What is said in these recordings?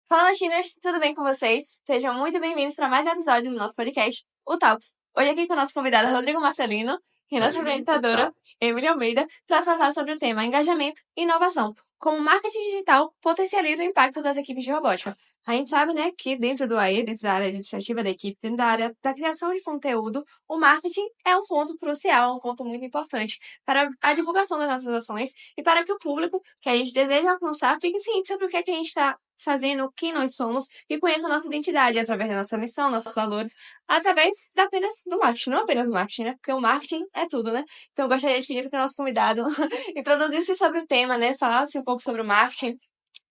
Fala, machiners! Tudo bem com vocês? Sejam muito bem-vindos para mais um episódio do nosso podcast, o Talks. Hoje aqui com o nosso convidado Rodrigo Marcelino e nossa apresentadora, Emily Almeida, para tratar sobre o tema engajamento e inovação, como o marketing digital potencializa o impacto das equipes de robótica. A gente sabe, né, que dentro do AE, dentro da área administrativa da equipe, dentro da área da criação de conteúdo, o marketing é um ponto crucial, um ponto muito importante para a divulgação das nossas ações e para que o público que a gente deseja alcançar fique ciente sobre o que é que a gente está fazendo, quem nós somos e conheça a nossa identidade através da nossa missão, nossos valores, através apenas do marketing, não apenas do marketing, né? Porque o marketing é tudo, né? Então eu gostaria de pedir para que o nosso convidado introduzisse sobre o tema, né? Falasse um pouco sobre o marketing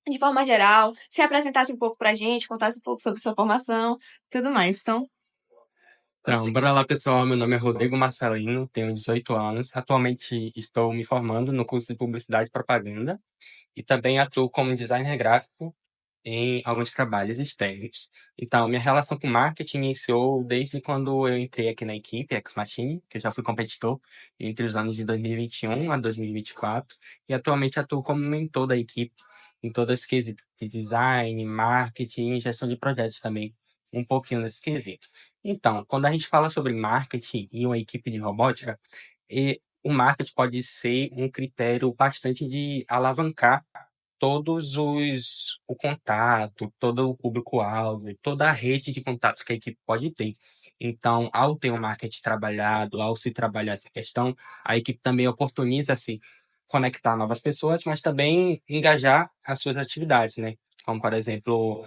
de forma geral, se apresentasse um pouco pra gente, contasse um pouco sobre sua formação, tudo mais. Então, bora lá, pessoal. Meu nome é Rodrigo Marcelino, tenho 18 anos. Atualmente estou me formando no curso de Publicidade e Propaganda e também atuo como designer gráfico em alguns trabalhos externos. Então, minha relação com marketing iniciou desde quando eu entrei aqui na equipe Ex Machine, que eu já fui competidor entre os anos de 2021 a 2024, e atualmente atuo como mentor da equipe em todo esse quesito de design, marketing e gestão de projetos também, um pouquinho nesse quesito. Então, quando a gente fala sobre marketing e uma equipe de robótica, o marketing pode ser um critério bastante de alavancar o contato, todo o público-alvo, toda a rede de contatos que a equipe pode ter. Então, ao ter um marketing trabalhado, ao se trabalhar essa questão, a equipe também oportuniza se conectar novas pessoas, mas também engajar as suas atividades, né? Como, por exemplo,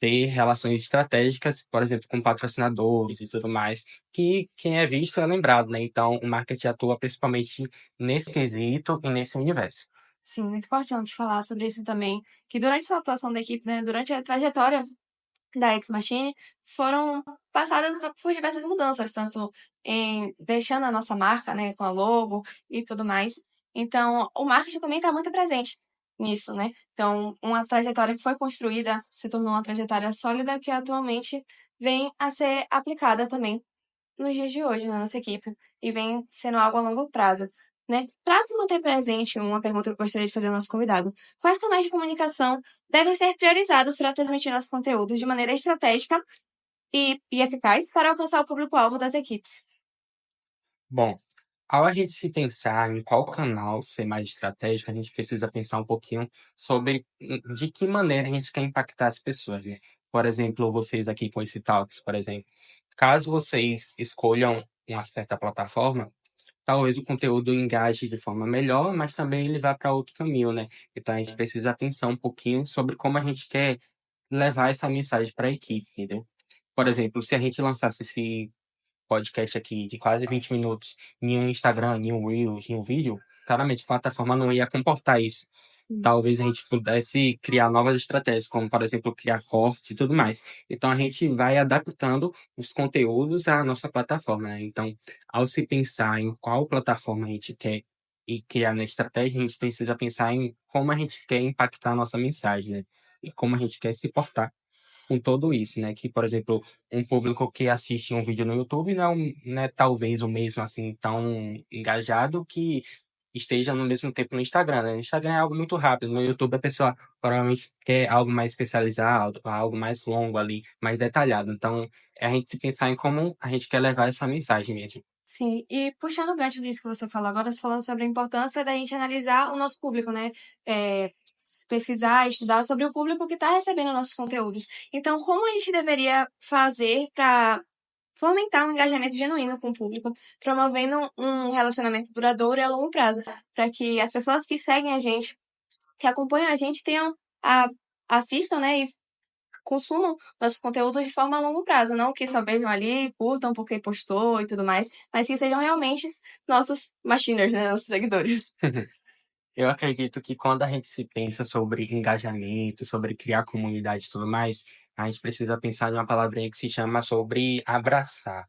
ter relações estratégicas, por exemplo, com patrocinadores e tudo mais, que quem é visto é lembrado, né? Então, o marketing atua principalmente nesse quesito e nesse universo. Sim, muito importante falar sobre isso também, que durante sua atuação da equipe, né, durante a trajetória da Ex Machine, foram passadas por diversas mudanças, tanto em deixando a nossa marca, né, com a logo e tudo mais. Então, o marketing também está muito presente nisso, né? Então, uma trajetória que foi construída se tornou uma trajetória sólida que atualmente vem a ser aplicada também nos dias de hoje na nossa equipe e vem sendo algo a longo prazo, né? Para se manter presente, uma pergunta que eu gostaria de fazer ao nosso convidado: quais canais de comunicação devem ser priorizados para transmitir nossos conteúdos de maneira estratégica e eficaz para alcançar o público-alvo das equipes? Bom, ao a gente se pensar em qual canal ser mais estratégico, a gente precisa pensar um pouquinho sobre de que maneira a gente quer impactar as pessoas, né? Por exemplo, vocês aqui com esse Talks, por exemplo. Caso vocês escolham uma certa plataforma, talvez o conteúdo engaje de forma melhor, mas também ele vá para outro caminho, né? Então a gente precisa pensar um pouquinho sobre como a gente quer levar essa mensagem para a equipe, entendeu? Por exemplo, se a gente lançasse esse podcast aqui de quase 20 minutos em um Instagram, em um Reels, em um vídeo, claramente a plataforma não ia comportar isso. Sim. Talvez a gente pudesse criar novas estratégias, como, por exemplo, criar cortes e tudo mais. Então, a gente vai adaptando os conteúdos à nossa plataforma, né? Então, ao se pensar em qual plataforma a gente quer e criar na estratégia, a gente precisa pensar em como a gente quer impactar a nossa mensagem, né? E como a gente quer se portar com tudo isso, né? Que, por exemplo, um público que assiste um vídeo no YouTube não é talvez o mesmo, assim, tão engajado que esteja no mesmo tempo no Instagram, né? No Instagram é algo muito rápido, no YouTube a pessoa provavelmente quer algo mais especializado, algo mais longo ali, mais detalhado. Então, é a gente se pensar em como a gente quer levar essa mensagem mesmo. Sim, e puxando o gancho disso que você falou agora, você falando sobre a importância da gente analisar o nosso público, né? Pesquisar, estudar sobre o público que está recebendo nossos conteúdos. Então, como a gente deveria fazer para fomentar um engajamento genuíno com o público, promovendo um relacionamento duradouro e a longo prazo, para que as pessoas que seguem a gente, que acompanham a gente, assistam, né, e consumam nossos conteúdos de forma a longo prazo, não que só vejam ali, curtam porque postou e tudo mais, mas que sejam realmente nossos machiners, né, nossos seguidores. Eu acredito que quando a gente se pensa sobre engajamento, sobre criar comunidade e tudo mais, a gente precisa pensar em uma palavrinha que se chama sobre abraçar.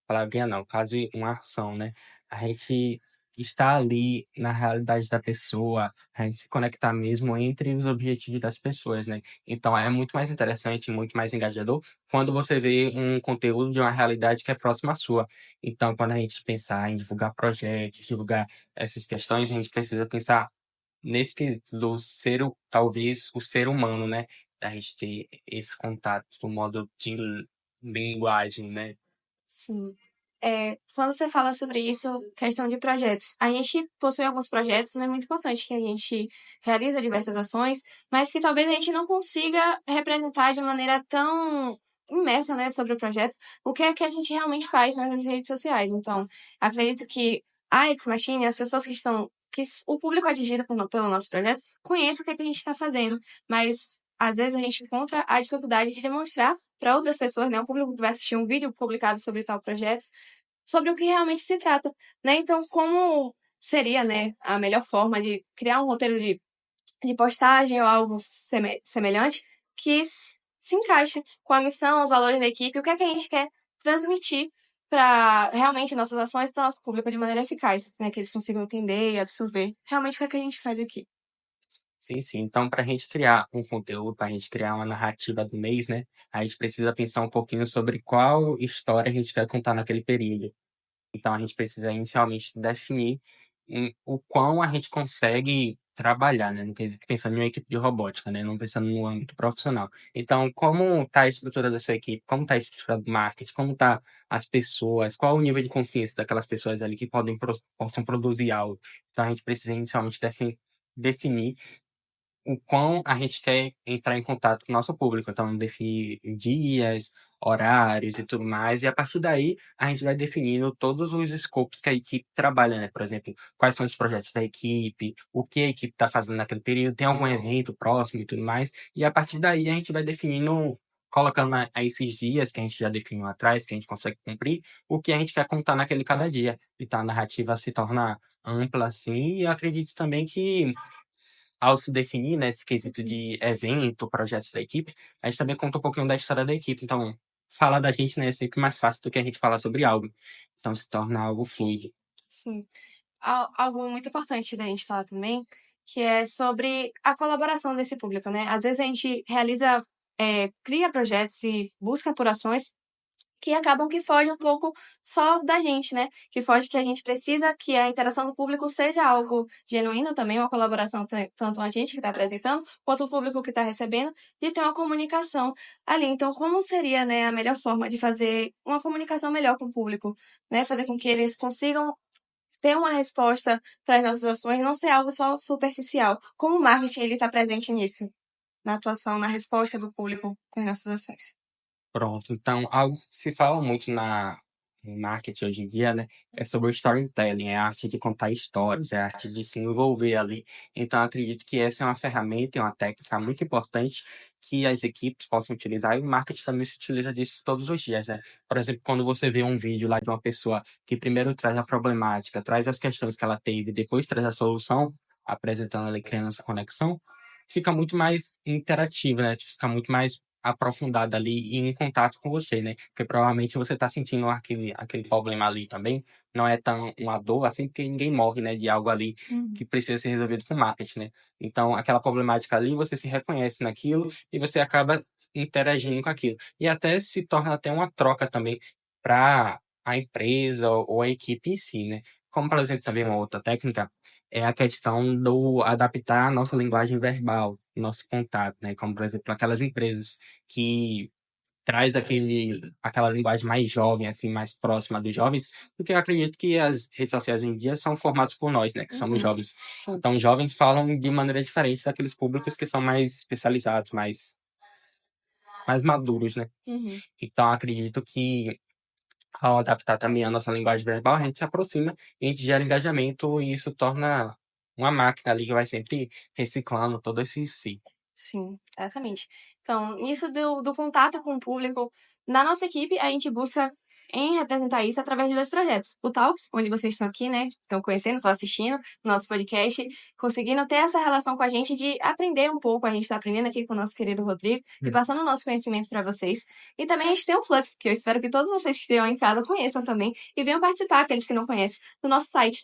Palavrinha não, quase uma ação, né? A gente está ali na realidade da pessoa, a gente se conectar mesmo entre os objetivos das pessoas, né? Então é muito mais interessante, muito mais engajador quando você vê um conteúdo de uma realidade que é próxima à sua. Então, quando a gente pensar em divulgar projetos, divulgar essas questões, a gente precisa pensar nesse quesito do ser, talvez, o ser humano, né? Da gente ter esse contato do modo de linguagem, né? Sim. Quando você fala sobre isso, questão de projetos, a gente possui alguns projetos, né, muito importante que a gente realiza diversas ações, mas que talvez a gente não consiga representar de maneira tão imersa, né, sobre o projeto, o que é que a gente realmente faz nas redes sociais. Então, acredito que a Ex Machine, as pessoas que estão, o público atingido pelo nosso projeto, conhece o que é que a gente está fazendo, mas às vezes a gente encontra a dificuldade de demonstrar para outras pessoas, né, o público que vai assistir um vídeo publicado sobre tal projeto, sobre o que realmente se trata, né? Então, como seria, né, a melhor forma de criar um roteiro de postagem ou algo semelhante que se encaixe com a missão, os valores da equipe, o que é que a gente quer transmitir para realmente nossas ações para o nosso público de maneira eficaz, né? Que eles consigam entender e absorver realmente o que é que a gente faz aqui. Sim, sim. Então, para a gente criar um conteúdo, para a gente criar uma narrativa do mês, né? A gente precisa pensar um pouquinho sobre qual história a gente quer contar naquele período. Então, a gente precisa inicialmente definir o quão a gente consegue trabalhar, né? Pensando em uma equipe de robótica, né? Não pensando no âmbito profissional. Então, como está a estrutura da sua equipe? Como está a estrutura do marketing? Como está as pessoas? Qual o nível de consciência daquelas pessoas ali que possam produzir algo? Então, a gente precisa inicialmente definir o quão a gente quer entrar em contato com o nosso público. Então, definir dias, horários e tudo mais. E a partir daí, a gente vai definindo todos os escopos que a equipe trabalha, né? Por exemplo, quais são os projetos da equipe, o que a equipe está fazendo naquele período, tem algum evento próximo e tudo mais. E a partir daí, a gente vai definindo, colocando a esses dias que a gente já definiu atrás, que a gente consegue cumprir, o que a gente quer contar naquele cada dia. Então, a narrativa se torna ampla assim, e eu acredito também que ao se definir, né, esse quesito de evento, projetos da equipe, a gente também conta um pouquinho da história da equipe. Então, falar da gente, né, é sempre mais fácil do que a gente falar sobre algo. Então, se torna algo fluido. Sim. Algo muito importante da gente falar também, que é sobre a colaboração desse público, né? Às vezes a gente cria projetos e busca por ações que acabam que fogem um pouco só da gente, né? Que foge que a gente precisa que a interação do público seja algo genuíno também, uma colaboração tanto a gente que está apresentando, quanto o público que está recebendo, de ter uma comunicação ali. Então, como seria, né, a melhor forma de fazer uma comunicação melhor com o público, né? Fazer com que eles consigam ter uma resposta para as nossas ações, não ser algo só superficial. Como o marketing ele está presente nisso, na atuação, na resposta do público com as nossas ações. Pronto. Então, algo que se fala muito no marketing hoje em dia, né, é sobre o storytelling, é a arte de contar histórias, é a arte de se envolver ali. Então, eu acredito que essa é uma ferramenta e uma técnica muito importante que as equipes possam utilizar, e o marketing também se utiliza disso todos os dias, né? Por exemplo, quando você vê um vídeo lá de uma pessoa que primeiro traz a problemática, traz as questões que ela teve, depois traz a solução, apresentando ali, criando essa conexão, fica muito mais interativo, né? Fica muito mais aprofundado ali e em contato com você, né? Porque provavelmente você está sentindo aquele problema ali também. Não é tão uma dor assim, porque ninguém morre, né? De algo ali Uhum. que precisa ser resolvido com marketing, né? Então, aquela problemática ali, você se reconhece naquilo e você acaba interagindo com aquilo. E até se torna até uma troca também para a empresa ou a equipe em si, né? Como, por exemplo, também uma outra técnica é a questão do adaptar a nossa linguagem verbal, nosso contato, né? Como, por exemplo, aquelas empresas que traz aquela linguagem mais jovem, assim, mais próxima dos jovens, porque eu acredito que as redes sociais hoje em dia são formadas por nós, né? Que somos Uhum. jovens. Então, jovens falam de maneira diferente daqueles públicos que são mais especializados, mais maduros, né? Uhum. Então, acredito que ao adaptar também a nossa linguagem verbal, a gente se aproxima e a gente gera engajamento e isso torna uma máquina ali que vai sempre reciclando todo esse ciclo. Sim, exatamente. Então, isso do contato com o público, na nossa equipe, a gente busca em representar isso através de dois projetos. O Talks, onde vocês estão aqui, né? Estão conhecendo, estão assistindo nosso podcast, conseguindo ter essa relação com a gente de aprender um pouco. A gente está aprendendo aqui com o nosso querido Rodrigo e passando o nosso conhecimento para vocês. E também a gente tem o Flux, que eu espero que todos vocês que estejam em casa conheçam também e venham participar, aqueles que não conhecem, do nosso site.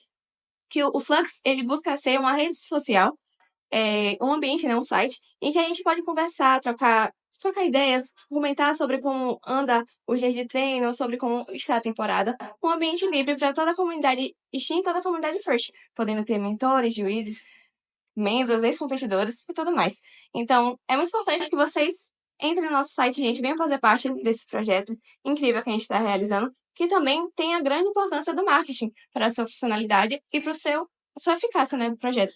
Que o Flux, ele busca ser uma rede social um ambiente, né, um site, em que a gente pode conversar, trocar ideias, comentar sobre como anda os dias de treino, sobre como está a temporada. Um ambiente livre para toda a comunidade Steam e toda a comunidade First, podendo ter mentores, juízes. membros, ex-competidores e tudo mais. Então, é muito importante que vocês entrem no nosso site, gente, venham fazer parte desse projeto incrível que a gente está realizando, que também tem a grande importância do marketing para a sua funcionalidade e para a sua eficácia, né, do projeto.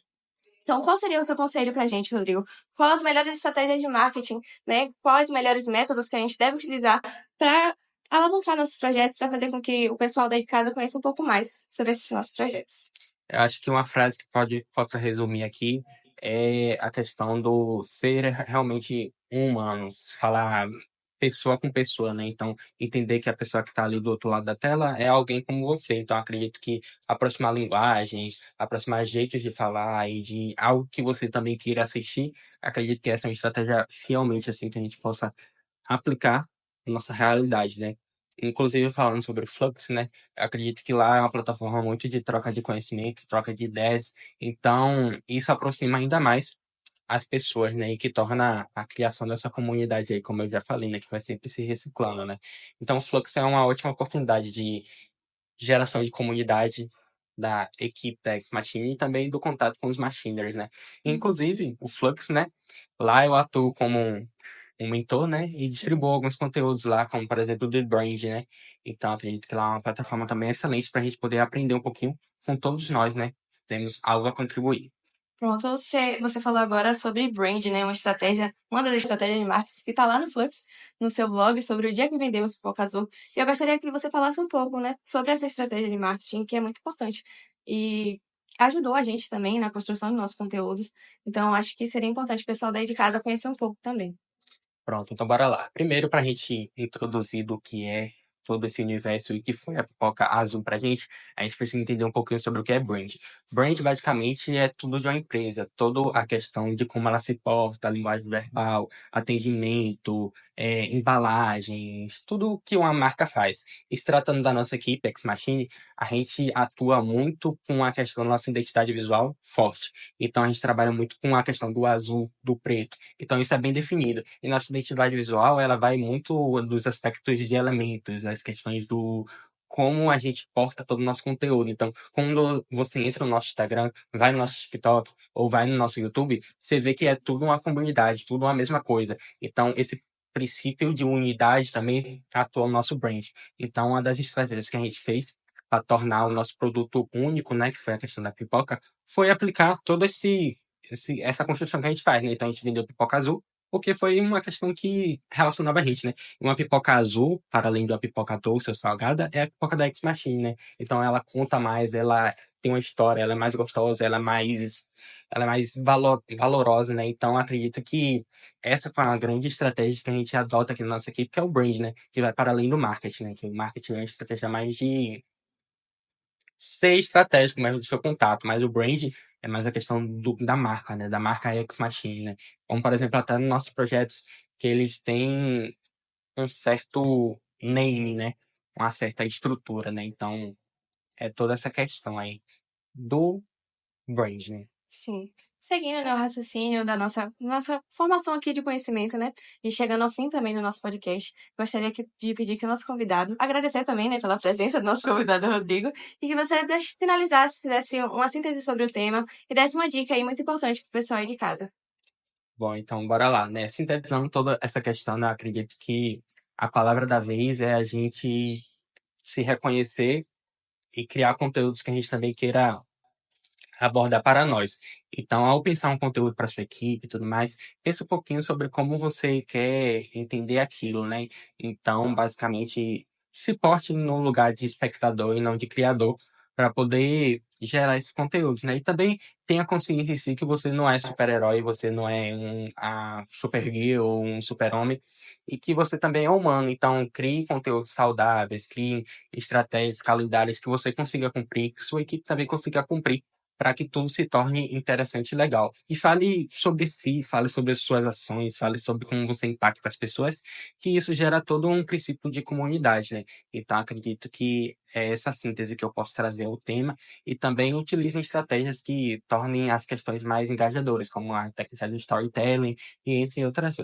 Então, qual seria o seu conselho para a gente, Rodrigo? Quais as melhores estratégias de marketing, né? Quais os melhores métodos que a gente deve utilizar para alavancar nossos projetos, para fazer com que o pessoal daí de casa conheça um pouco mais sobre esses nossos projetos? Eu acho que uma frase que possa resumir aqui é a questão do ser realmente humanos, falar pessoa com pessoa, né? Então, entender que a pessoa que está ali do outro lado da tela é alguém como você. Então, acredito que aproximar linguagens, aproximar jeitos de falar e de algo que você também queira assistir, acredito que essa é uma estratégia fielmente assim que a gente possa aplicar na nossa realidade, né? Inclusive, falando sobre o Flux, né? Acredito que lá é uma plataforma muito de troca de conhecimento, troca de ideias. Então, isso aproxima ainda mais as pessoas, né? E que torna a criação dessa comunidade aí, como eu já falei, né? Que vai sempre se reciclando, né? Então, o Flux é uma ótima oportunidade de geração de comunidade da equipe da Ex Machine e também do contato com os machiners, né? Inclusive, o Flux, né? Lá eu atuo como um mentor, né? E distribuo alguns conteúdos lá, como por exemplo o The Brand, né? Então acredito que lá é uma plataforma também excelente para a gente poder aprender um pouquinho com todos nós, né? Temos algo a contribuir. Pronto, você falou agora sobre brand, né? Uma das estratégias de marketing que está lá no Flux, no seu blog, sobre o dia que vendemos Pipoca Azul. E eu gostaria que você falasse um pouco, né, sobre essa estratégia de marketing, que é muito importante. E ajudou a gente também na construção dos nossos conteúdos. Então, acho que seria importante o pessoal daí de casa conhecer um pouco também. Pronto, então bora lá. Primeiro, para a gente introduzir do que é todo esse universo e o que foi a pipoca azul pra gente, a gente precisa entender um pouquinho sobre o que é brand. Brand, basicamente, é tudo de uma empresa, toda a questão de como ela se porta, a linguagem verbal, atendimento, embalagens, tudo que uma marca faz. E se tratando da nossa equipe, Ex Machine, a gente atua muito com a questão da nossa identidade visual forte. Então, a gente trabalha muito com a questão do azul, do preto. Então, isso é bem definido. E nossa identidade visual, ela vai muito dos aspectos de elementos, as questões do como a gente porta todo o nosso conteúdo. Então, quando você entra no nosso Instagram, vai no nosso TikTok ou vai no nosso YouTube, você vê que é tudo uma comunidade, tudo uma mesma coisa. Então, esse princípio de unidade também atua no nosso brand. Então, uma das estratégias que a gente fez para tornar o nosso produto único, né, que foi a questão da pipoca, foi aplicar todo essa construção que a gente faz, né? Então, a gente vendeu pipoca azul, porque foi uma questão que relacionava a gente, né? Uma pipoca azul, para além da pipoca doce ou salgada, é a pipoca da Ex Machine, né? Então ela conta mais, ela tem uma história, ela é mais gostosa, ela é mais valorosa, né? Então acredito que essa foi uma grande estratégia que a gente adota aqui na nossa equipe, que é o brand, né? Que vai para além do marketing, né? Que o marketing é uma estratégia mais de ser estratégico mesmo do seu contato, mas o brand é mais a questão da marca, né? Da marca Ex Machine, né? Como, por exemplo, até nos nossos projetos, que eles têm um certo name, né? Uma certa estrutura, né? Então, é toda essa questão aí do brand, né? Sim. Seguindo, né, o raciocínio da nossa formação aqui de conhecimento, né? E chegando ao fim também do nosso podcast, gostaria de pedir que o nosso convidado, agradecer também, né, pela presença do nosso convidado Rodrigo, e que você finalizasse, fizesse uma síntese sobre o tema e desse uma dica aí muito importante para o pessoal aí de casa. Bom, então bora lá, né? Sintetizando toda essa questão, né? Eu acredito que a palavra da vez é a gente se reconhecer e criar conteúdos que a gente também queira abordar para nós. Então, ao pensar um conteúdo para sua equipe e tudo mais, pense um pouquinho sobre como você quer entender aquilo, né? Então, basicamente, se porte no lugar de espectador e não de criador, para poder gerar esses conteúdos, né? E também tenha consciência em si que você não é super-herói, você não é a super-girl ou um super-homem, e que você também é humano. Então, crie conteúdos saudáveis, crie estratégias, calendários que você consiga cumprir, que sua equipe também consiga cumprir para que tudo se torne interessante e legal. E fale sobre si, fale sobre as suas ações, fale sobre como você impacta as pessoas, que isso gera todo um princípio de comunidade, né? Então, acredito que é essa síntese que eu posso trazer ao tema e também utilizem estratégias que tornem as questões mais engajadoras, como a técnica do storytelling e entre outras.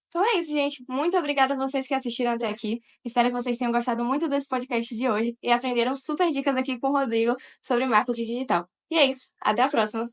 Então é isso, gente. Muito obrigada a vocês que assistiram até aqui. Espero que vocês tenham gostado muito desse podcast de hoje e aprenderam super dicas aqui com o Rodrigo sobre marketing digital. E é isso. Até a próxima.